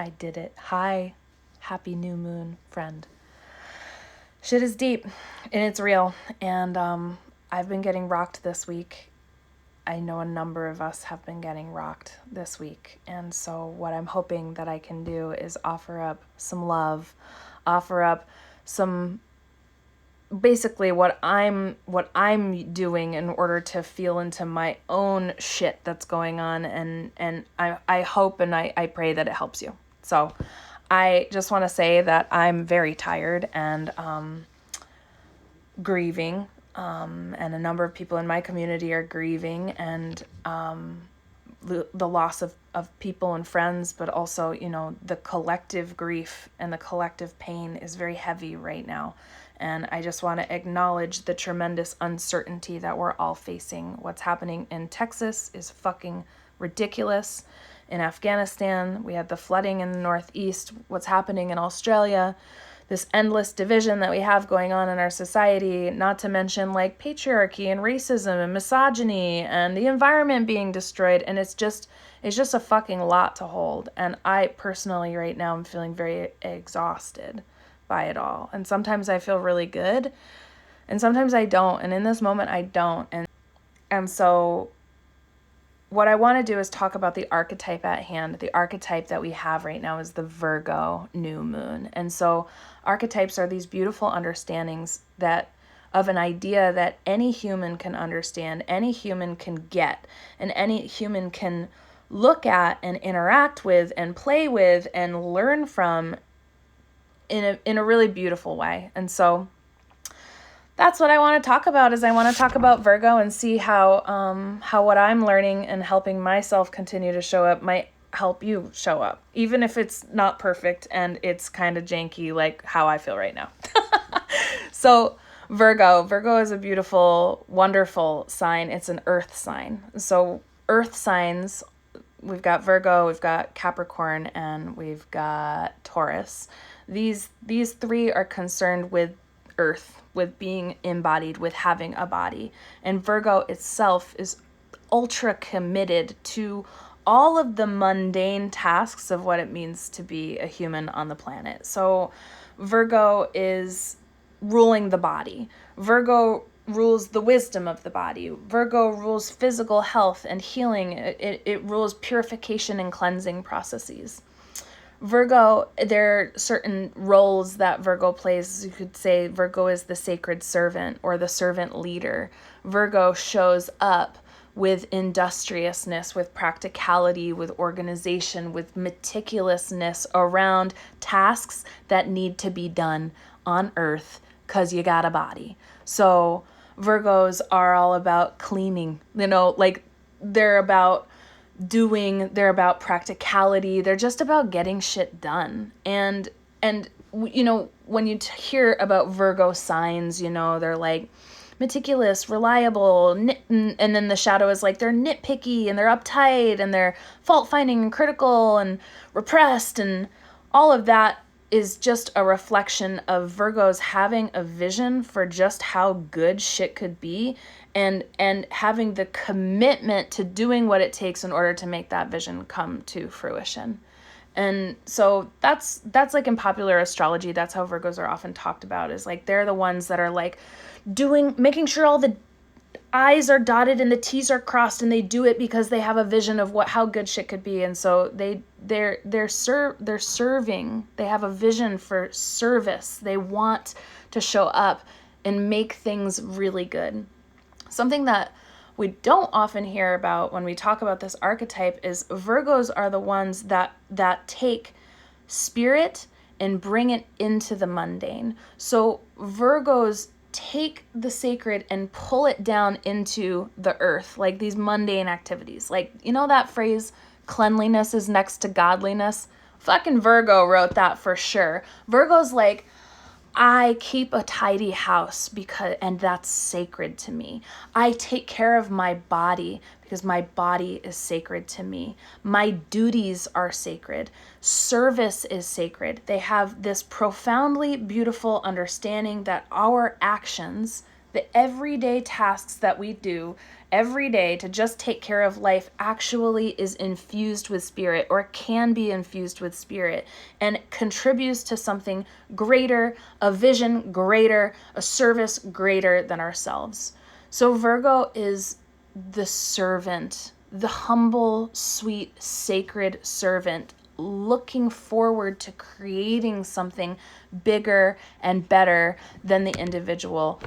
I did it. Hi, happy new moon, friend. Shit is deep and it's real. And I've been getting rocked this week. I know a number of us have been getting rocked this week. And so what I'm hoping that I can do is offer up some love, offer up some basically what I'm doing in order to feel into my own shit that's going on, and I hope and I pray that it helps you. So I just want to say that I'm very tired and grieving, and a number of people in my community are grieving, and the loss of people and friends, but also, the collective grief and the collective pain is very heavy right now. And I just want to acknowledge the tremendous uncertainty that we're all facing. What's happening in Texas is fucking ridiculous. In Afghanistan, we had the flooding in the Northeast. What's happening in Australia, this endless division that we have going on in our society, not to mention like patriarchy and racism and misogyny and the environment being destroyed. And it's just a fucking lot to hold. And I personally right now am feeling very exhausted by it all. And sometimes I feel really good and sometimes I don't. And in this moment I don't. And so what I want to do is talk about the archetype at hand. The archetype that we have right now is the Virgo New Moon. And so archetypes are these beautiful understandings that of an idea that any human can understand, any human can get, and any human can look at and interact with and play with and learn from in a really beautiful way. And so that's what I want to talk about. Is I want to talk about Virgo and see how what I'm learning and helping myself continue to show up might help you show up, even if it's not perfect and it's kind of janky, like how I feel right now. So Virgo is a beautiful, wonderful sign. It's an earth sign. So earth signs, we've got Virgo, we've got Capricorn, and we've got Taurus. These three are concerned with earth, with being embodied, with having a body. And Virgo itself is ultra committed to all of the mundane tasks of what it means to be a human on the planet. So Virgo is ruling the body. Virgo rules the wisdom of the body. Virgo rules physical health and healing. It rules purification and cleansing processes. Virgo, there are certain roles that Virgo plays. You could say Virgo is the sacred servant or the servant leader. Virgo shows up with industriousness, with practicality, with organization, with meticulousness around tasks that need to be done on earth because you got a body. So Virgos are all about cleaning, like they're about practicality. They're just about getting shit done. And when you hear about Virgo signs, they're like meticulous, reliable, and then the shadow is like they're nitpicky and they're uptight and they're fault-finding and critical and repressed, and all of that is just a reflection of Virgos having a vision for just how good shit could be, and having the commitment to doing what it takes in order to make that vision come to fruition. And so that's like in popular astrology, that's how Virgos are often talked about, is like they're the ones that are like making sure all the I's are dotted and the T's are crossed, and they do it because they have a vision of how good shit could be. And so they're serving. They have a vision for service. They want to show up and make things really good. Something that we don't often hear about when we talk about this archetype is Virgos are the ones that take spirit and bring it into the mundane. So Virgos take the sacred and pull it down into the earth, like these mundane activities. Like, that phrase, cleanliness is next to godliness? Fucking Virgo wrote that for sure. Virgo's like, I keep a tidy house and that's sacred to me. I take care of my body because my body is sacred to me. My duties are sacred. Service is sacred. They have this profoundly beautiful understanding that our actions, The everyday tasks that we do every day to just take care of life actually is infused with spirit, or can be infused with spirit, and contributes to something greater, a vision greater, a service greater than ourselves. So Virgo is the servant, the humble, sweet, sacred servant, looking forward to creating something bigger and better than the individual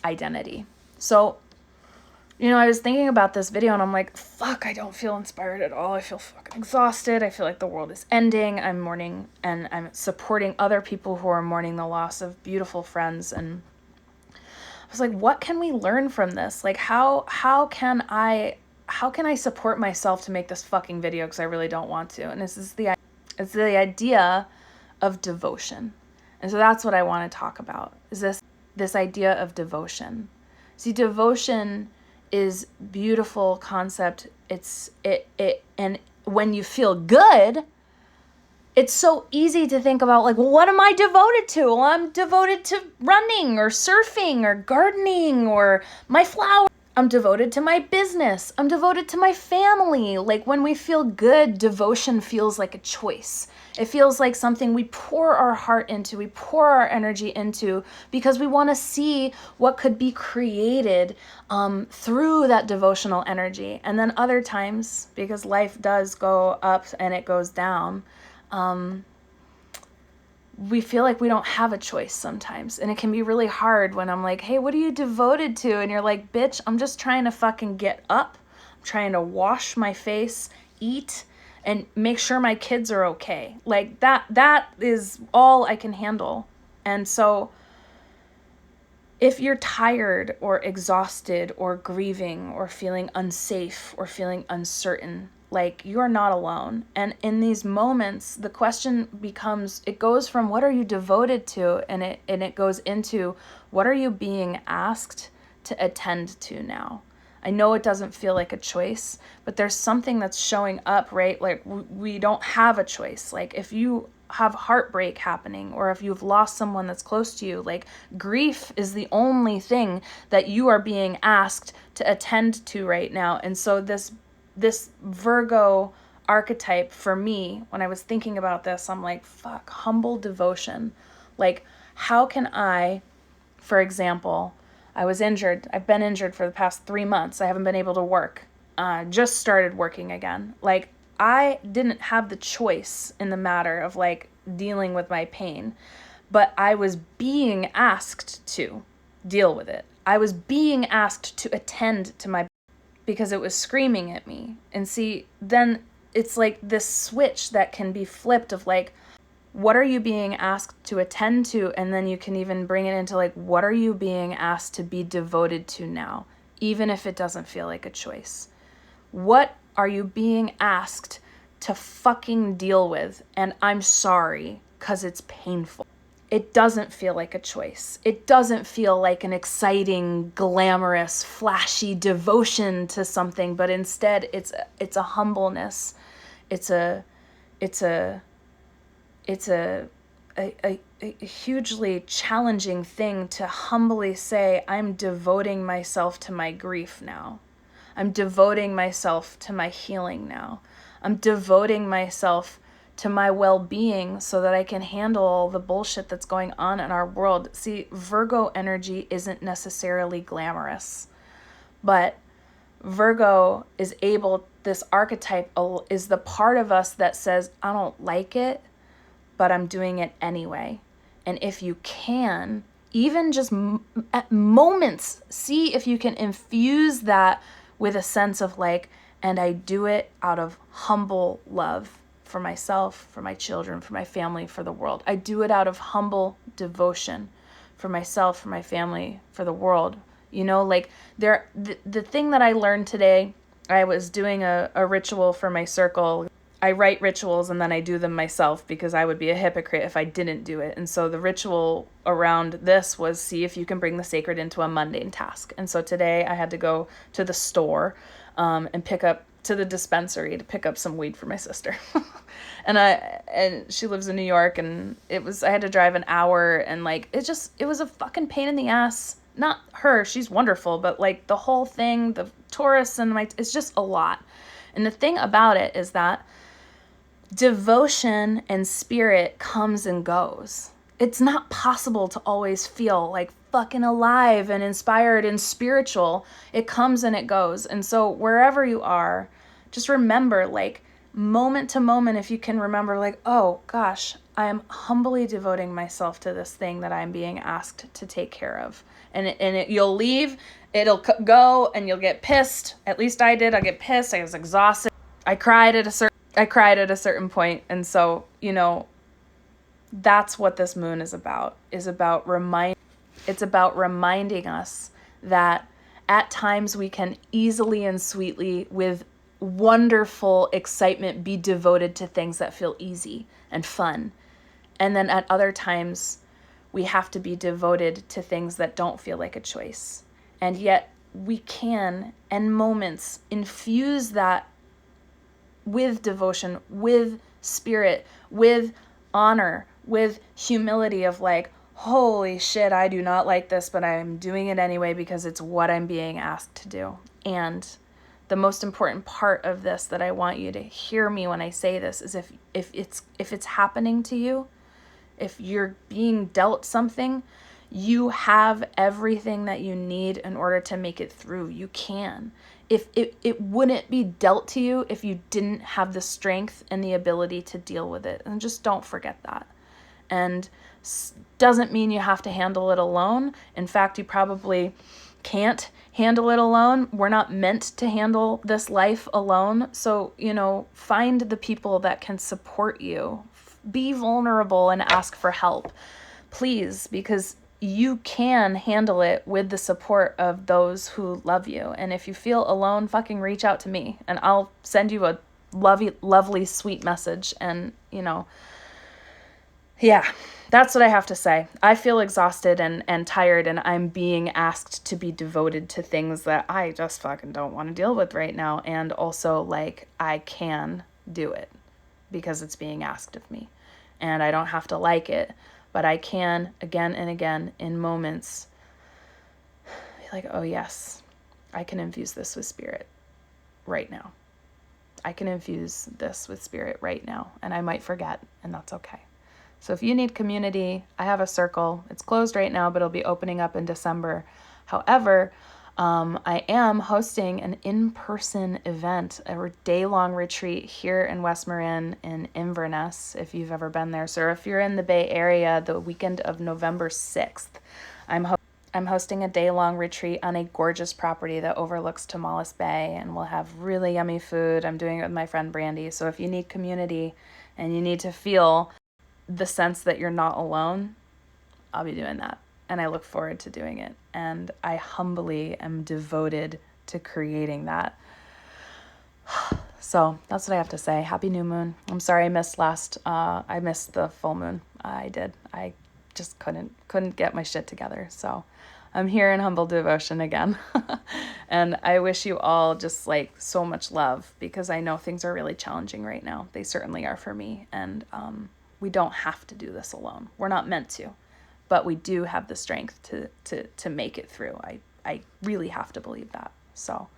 identity. So, I was thinking about this video and I'm like, fuck, I don't feel inspired at all. I feel fucking exhausted. I feel like the world is ending. I'm mourning, and I'm supporting other people who are mourning the loss of beautiful friends. And I was like, what can we learn from this? Like, how can I support myself to make this fucking video? Because I really don't want to. And it's the idea of devotion. And so that's what I want to talk about, is this idea of devotion. See, devotion is beautiful concept. And when you feel good, it's so easy to think about, like, well, what am I devoted to? Well, I'm devoted to running or surfing or gardening or my flowers. I'm devoted to my business. I'm devoted to my family. Like, when we feel good, devotion feels like a choice. It feels like something we pour our heart into, we pour our energy into, because we want to see what could be created through that devotional energy. And then other times, because life does go up and it goes down, we feel like we don't have a choice sometimes. And it can be really hard when I'm like, hey, what are you devoted to? And you're like, bitch, I'm just trying to fucking get up. I'm trying to wash my face, eat, and make sure my kids are okay. Like, that is all I can handle. And so if you're tired or exhausted or grieving or feeling unsafe or feeling uncertain, like, you're not alone. And in these moments, the question becomes, it goes from what are you devoted to, and it goes into what are you being asked to attend to now? I know it doesn't feel like a choice, but there's something that's showing up, right? Like, we don't have a choice. Like, if you have heartbreak happening, or if you've lost someone that's close to you, like, grief is the only thing that you are being asked to attend to right now. And so this Virgo archetype for me, when I was thinking about this, I'm like, fuck, humble devotion. Like, how can I, for example, I was injured. I've been injured for the past 3 months. I haven't been able to work. Just started working again. Like, I didn't have the choice in the matter of, like, dealing with my pain, but I was being asked to deal with it. I was being asked to attend to my, because it was screaming at me. And see, then it's like this switch that can be flipped of, like, what are you being asked to attend to? And then you can even bring it into, like, what are you being asked to be devoted to now, even if it doesn't feel like a choice? What are you being asked to fucking deal with? And I'm sorry, because it's painful. It doesn't feel like a choice. It doesn't feel like an exciting, glamorous, flashy devotion to something, but instead it's a humbleness. It's a hugely challenging thing to humbly say, I'm devoting myself to my grief now. I'm devoting myself to my healing now. I'm devoting myself to my well-being so that I can handle all the bullshit that's going on in our world. See, Virgo energy isn't necessarily glamorous, but Virgo is able, this archetype is the part of us that says, I don't like it, but I'm doing it anyway. And if you can, even just at moments, see if you can infuse that with a sense of, like, and I do it out of humble love for myself, for my children, for my family, for the world. I do it out of humble devotion for myself, for my family, for the world. You know, like, the thing that I learned today, I was doing a ritual for my circle. I write rituals and then I do them myself because I would be a hypocrite if I didn't do it. And so the ritual around this was, see if you can bring the sacred into a mundane task. And so today I had to go to the store and pick up, to the dispensary to pick up some weed for my sister. and she lives in New York, and I had to drive an hour, and, like, it was a fucking pain in the ass not her, she's wonderful, but like the whole thing, the Taurus and it's just a lot. And the thing about it is that devotion and spirit comes and goes. It's not possible to always feel like fucking alive and inspired and spiritual. It comes and it goes. And so wherever you are, just remember, like, moment to moment, if you can remember, like, oh gosh, I am humbly devoting myself to this thing that I'm being asked to take care of. And you'll leave, it'll go, and you'll get pissed. At least I did. I get pissed. I was exhausted. I cried at a certain point. And so, you know, that's what this moon is about it's about reminding us that at times we can easily and sweetly, with wonderful excitement, be devoted to things that feel easy and fun. And then at other times, we have to be devoted to things that don't feel like a choice. And yet we can, in moments, infuse that with devotion, with spirit, with honor, with humility of like, holy shit, I do not like this, but I'm doing it anyway because it's what I'm being asked to do. And the most important part of this that I want you to hear me when I say this is if it's happening to you, if you're being dealt something, you have everything that you need in order to make it through. You can. If it wouldn't be dealt to you if you didn't have the strength and the ability to deal with it. And just don't forget that. And doesn't mean you have to handle it alone. In fact, you probably can't handle it alone. We're not meant to handle this life alone. So, you know, find the people that can support you. Be vulnerable and ask for help, please, because you can handle it with the support of those who love you. And if you feel alone, fucking reach out to me and I'll send you a lovely, sweet message. And, you know, yeah, that's what I have to say. I feel exhausted and tired, and I'm being asked to be devoted to things that I just fucking don't want to deal with right now. And also, like, I can do it because it's being asked of me. And I don't have to like it, but I can, again and again, in moments, be like, oh yes, I can infuse this with spirit right now. I can infuse this with spirit right now. And I might forget, and that's okay. So if you need community, I have a circle. It's closed right now, but it'll be opening up in December. However, I am hosting an in-person event, a day-long retreat here in West Marin in Inverness, if you've ever been there. So if you're in the Bay Area, the weekend of November 6th, I'm hosting a day-long retreat on a gorgeous property that overlooks Tomales Bay, and we'll have really yummy food. I'm doing it with my friend Brandy. So if you need community and you need to feel the sense that you're not alone, I'll be doing that. And I look forward to doing it. And I humbly am devoted to creating that. So that's what I have to say. Happy new moon. I'm sorry I missed I missed the full moon. I did. I just couldn't get my shit together. So I'm here in humble devotion again. And I wish you all just like so much love, because I know things are really challenging right now. They certainly are for me. And we don't have to do this alone. We're not meant to. But we do have the strength to make it through. I really have to believe that. So,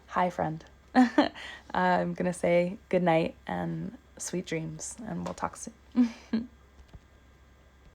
hi, friend. I'm going to say good night and sweet dreams, and we'll talk soon.